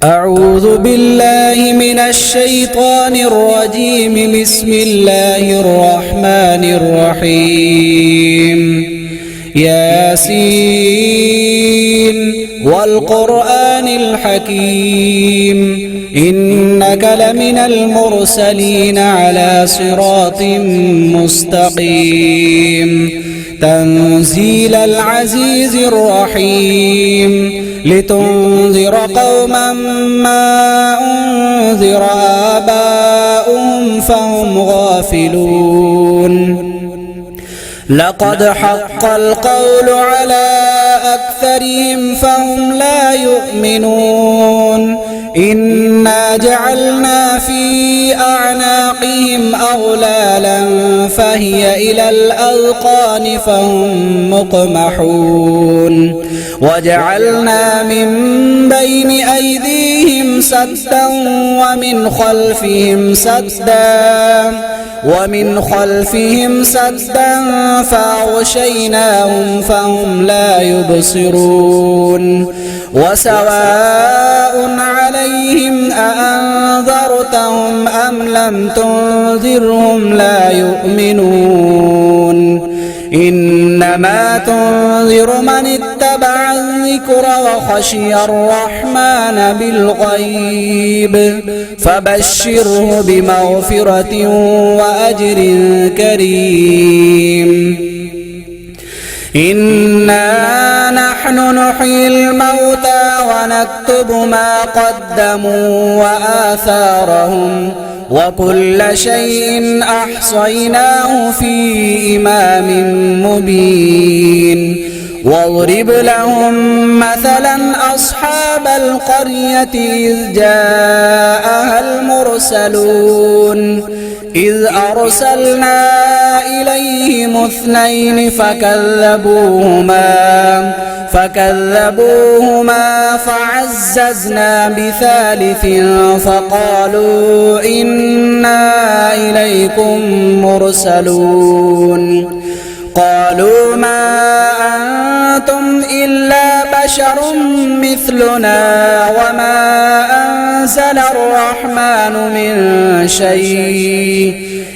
أعوذ بالله من الشيطان الرجيم. بسم الله الرحمن الرحيم. ياسين والقرآن الحكيم إنك لمن المرسلين على صراط مستقيم. تنزيل العزيز الرحيم لتنذر قوما ما أنذر آباؤهم فهم غافلون. لقد حق القول على أكثرهم فهم لا يؤمنون. إنا جعلنا في أعناقهم أغلالا فهي إلى الأذقان فهم مقمحون. وجعلنا من بين أيديهم سدا ومن خلفهم سدا فأغشيناهم فهم لا يبصرون. وسواء عليهم أأنذرتهم أم لم تنذرهم لا يؤمنون. إنما تنذر من اتبع الذكر وخشي الرحمن بالغيب فبشره بمغفرة وأجر كريم. إنا نحن نحيي الموتى ونكتب ما قدموا وآثارهم وكل شيء أحصيناه في إمام مبين. واضرب لهم مثلا أصحاب القرية إذ جاءها المرسلون إذ أرسلنا إليهم اثنين فكذبوهما فعززنا بثالث فقالوا إنا إليكم مرسلون. قالوا ما أنتم إلا بشر مثلنا وما أنزل الرحمن من شيء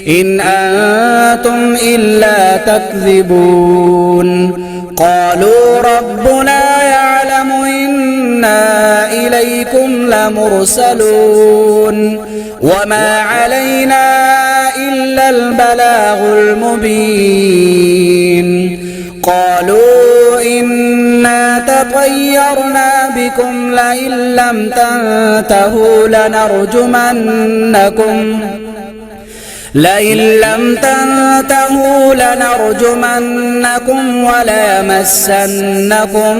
إن أنتم إلا تكذبون. قالوا ربنا يعلم إنا إليكم لمرسلون وما علينا إلا البلاغ المبين. قالوا إنا تطيرنا بكم لئن لم تنتهوا لنرجمنكم وليمسنكم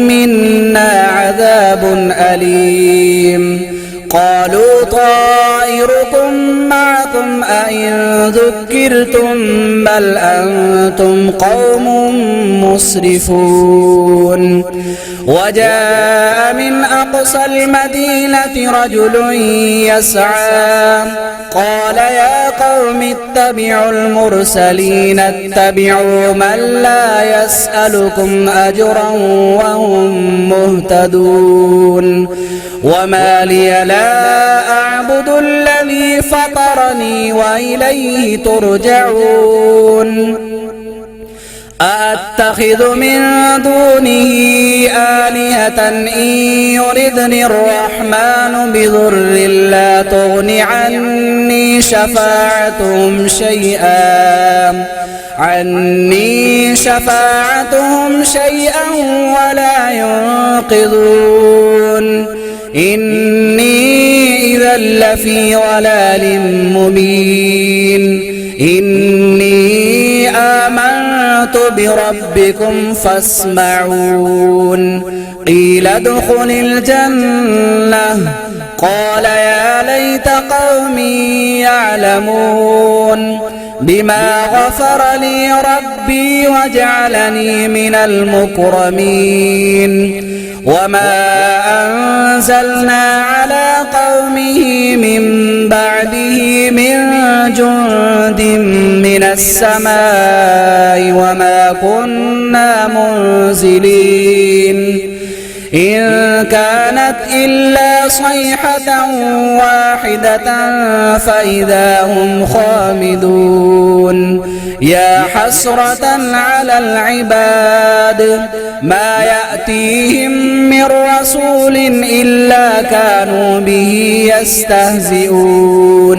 منا عذاب أليم. قالوا طائركم معكم أئن ذكرتم بل أنتم قوم مسرفون. وجاء من أقصى المدينة رجل يسعى قال يا قوم اتبعوا المرسلين اتبعوا من لا يسألكم أجرا وهم مهتدون. وما لي لا أعبد الذي فطرني وإليه ترجعون. أأتخذ من دونه آلهة إن يردني الرحمن بضر لا تغن عني شفاعتهم شيئا ولا ينقذون. إني إذا لفي ضلال مبين. إني آمنت بربكم فاسمعون. قيل ادخل الجنة قال يا ليت قومي يعلمون بما غفر لي ربي وجعلني من المكرمين. وما أنزلنا على قومه من بعده من جند من السماء وما كنا منزلين. إن كانت إلا صيحة واحدة فإذا هم خامدون يا حسرة على العباد ما يأتيهم من رسول إلا كانوا به يستهزئون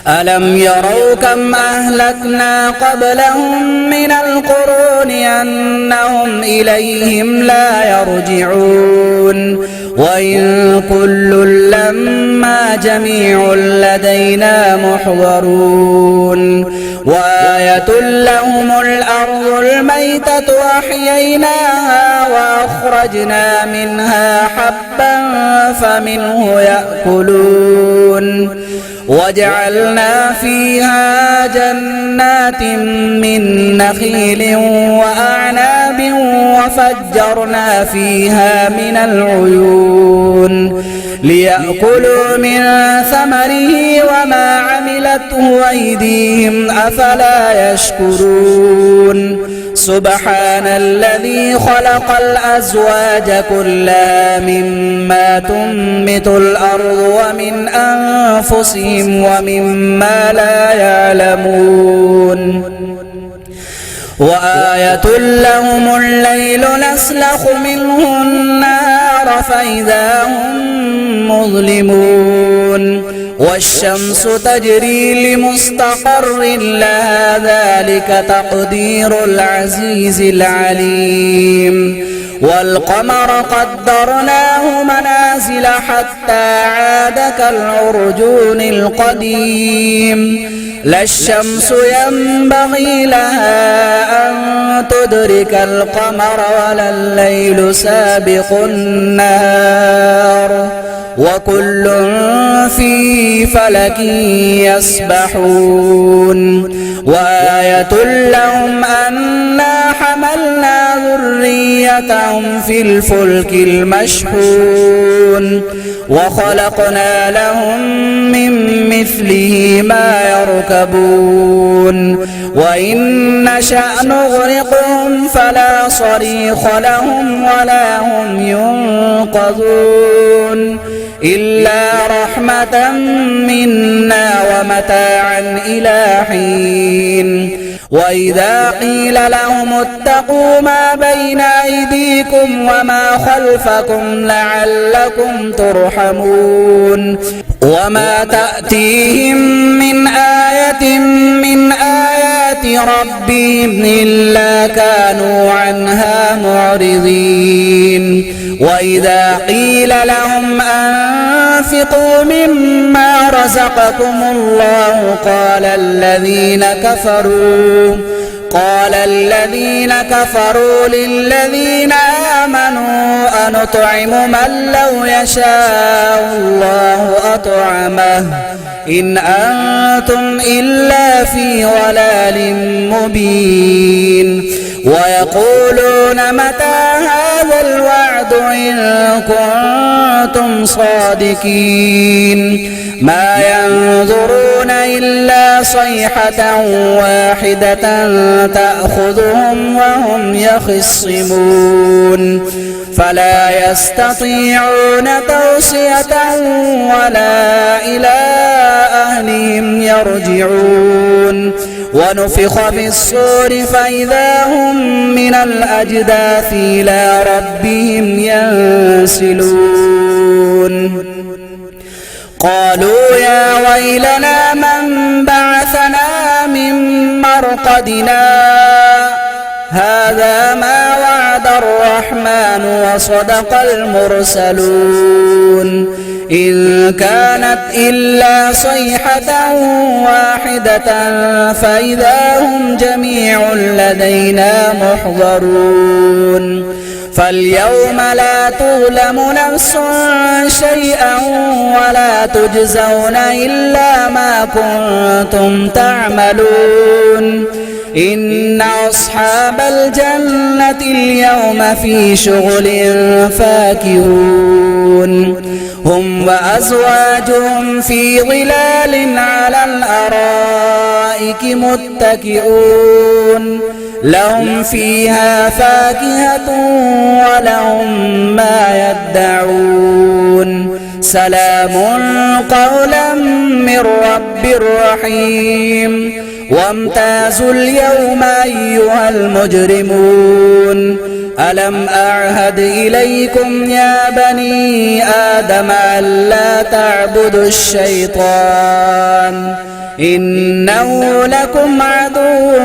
ألم يروا كم أهلكنا قبلهم من القرون أنهم إليهم لا يرجعون وإن كل لما جميع لدينا محضرون وآية لهم الأرض الميتة أحييناها وأخرجنا منها حبا فمنه يأكلون وجعلنا فيها جنات من نخيل وأعناب وفجرنا فيها من العيون ليأكلوا من ثمره وما عملته أيديهم أفلا يشكرون سبحان الذي خلق الأزواج كلها مما تنبت الأرض ومن أنفسهم ومما لا يعلمون وآية لهم الليل نسلخ منه النهار فإذا هم مظلمون والشمس تجري لمستقر لها ذلك تقدير العزيز العليم والقمر قدرناه منازل حتى عاد كالعرجون القديم لا الشمس ينبغي لها أن تدرك القمر ولا الليل سابق النهار وكل في فلك يسبحون وآية لهم أنا حملنا ذريتهم في الفلك المشحون وخلقنا لهم من مثله ما يركبون وإن نشأ نغرقهم فلا صريخ لهم ولا هم ينقذون إلا رحمة منا ومتاعا إلى حين وإذا قيل لهم اتقوا ما بين أيديكم وما خلفكم لعلكم ترحمون وما تأتيهم من آية من آيات ربهم إلا كانوا عنها معرضين وإذا قيل لهم أنفقوا مما رزقكم الله قال الذين كفروا للذين آمنوا أنطعم من لو يشاء الله أطعمه إن أنتم إلا في ضلال مبين ويقولون متى هذا الوعد إن كنتم صادقين ما ينظرون إلا صيحة واحدة تأخذهم وهم يخصمون فلا يستطيعون توصية ولا إلى أهلهم يرجعون ونفخ في الصور فإذا هم من الأجداث إلى ربهم ينسلون قالوا يا ويلنا من بعثنا من مرقدنا هذا ما وعد الرحمن وصدق المرسلون إن كانت إلا صيحة واحدة فإذا هم جميع لدينا محضرون فاليوم لا تظلم نفس شيئا ولا تجزون إلا ما كنتم تعملون إن أصحاب الجنة اليوم في شغل فاكهون هم وأزواجهم في ظلال على الأرائك متكئون لهم فيها فاكهة ولهم ما يدعون سلام قولا من رب رحيم وامتازوا اليوم أيها المجرمون ألم أعهد إليكم يا بني آدم ألا تعبدوا الشيطان إنه لكم عدو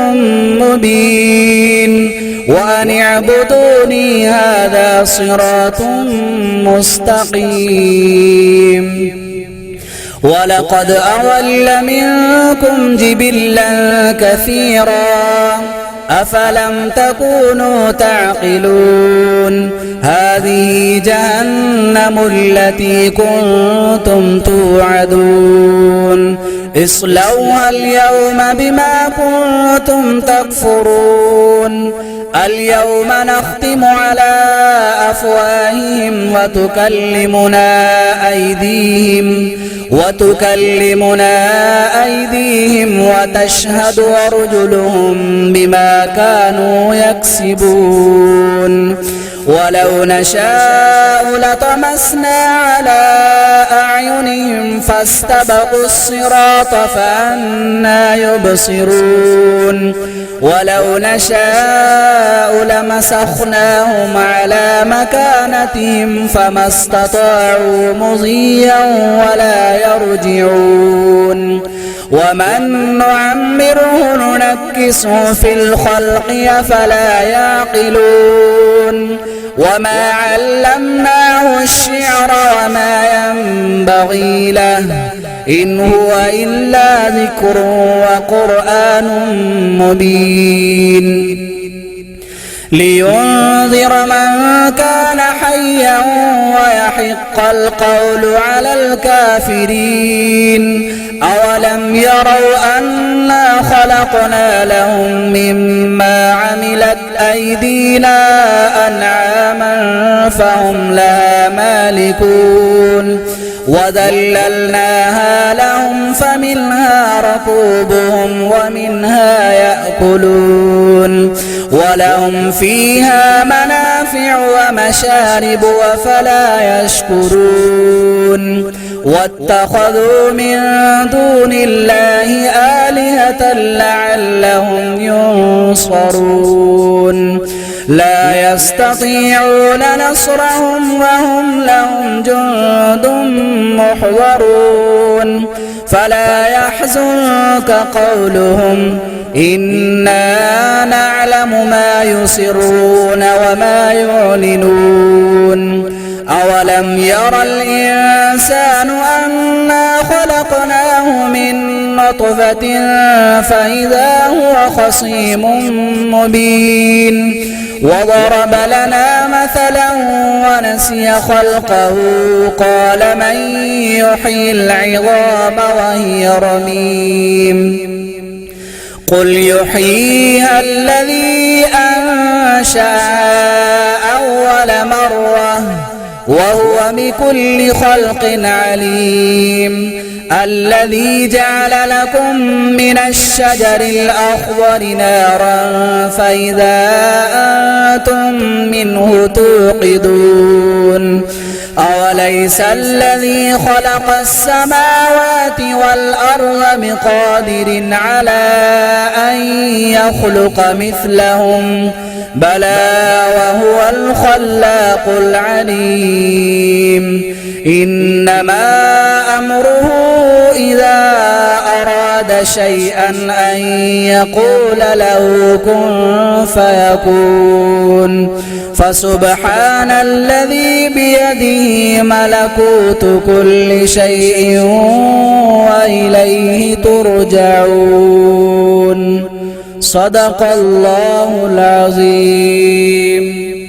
مبين وأن اعبدوني هذا صراط مستقيم ولقد أضل منكم جبلا كثيرا أفلم تكونوا تعقلون هذه جهنم التي كنتم توعدون اصلوها اليوم بما كنتم تكفرون اليوم نختم على أفواههم وتكلمنا أيديهم وتشهد أرجلهم بما كانوا يكسبون ولو نشاء لطمسنا على أعينهم فاستبقوا الصراط فأنى يبصرون ولو نشاء لمسخناهم على مكانتهم فما استطاعوا مضيا ولا يرجعون ومن نعمره ننكسه في الخلق أفلا يعقلون وما علمناه الشعر وما ينبغي له إن هو إلا ذكر وقرآن مبين لينذر من كان حيا ويحق القول على الكافرين أولم يروا أنا خلقنا لهم مما عملت أيدينا أنعاما فهم لها مالكون وذللناها لهم فمنها ركوبهم ومنها يأكلون ولهم فيها منافع ومشارب وفلا يشكرون واتخذوا من دون الله آلهة لعلهم ينصرون لا يستطيعون نصرهم وهم لهم جند محضرون فلا يحزنك قولهم إنا نعلم ما يسرون وما يعلنون أولم ير الإنسان أنا خلقناه من نطفة فإذا هو خصيم مبين وضرب لنا مثلا ونسي خلقه قال من يحيي العظام وهي رميم قل يحييها الذي أنشأها أول مرة وهو بكل خلق عليم الذي جعل لكم من الشجر الأخضر نارا فإذا أنتم منه توقدون أوليس الذي خلق السماوات والأرض بقادر على أن يخلق مثلهم بلى وهو الخلاق العليم إنما أمره إذا أراد شيئا أن يقول له كن فيكون فسبحان الذي بيده ملكوت كل شيء وإليه ترجعون صدق الله العظيم.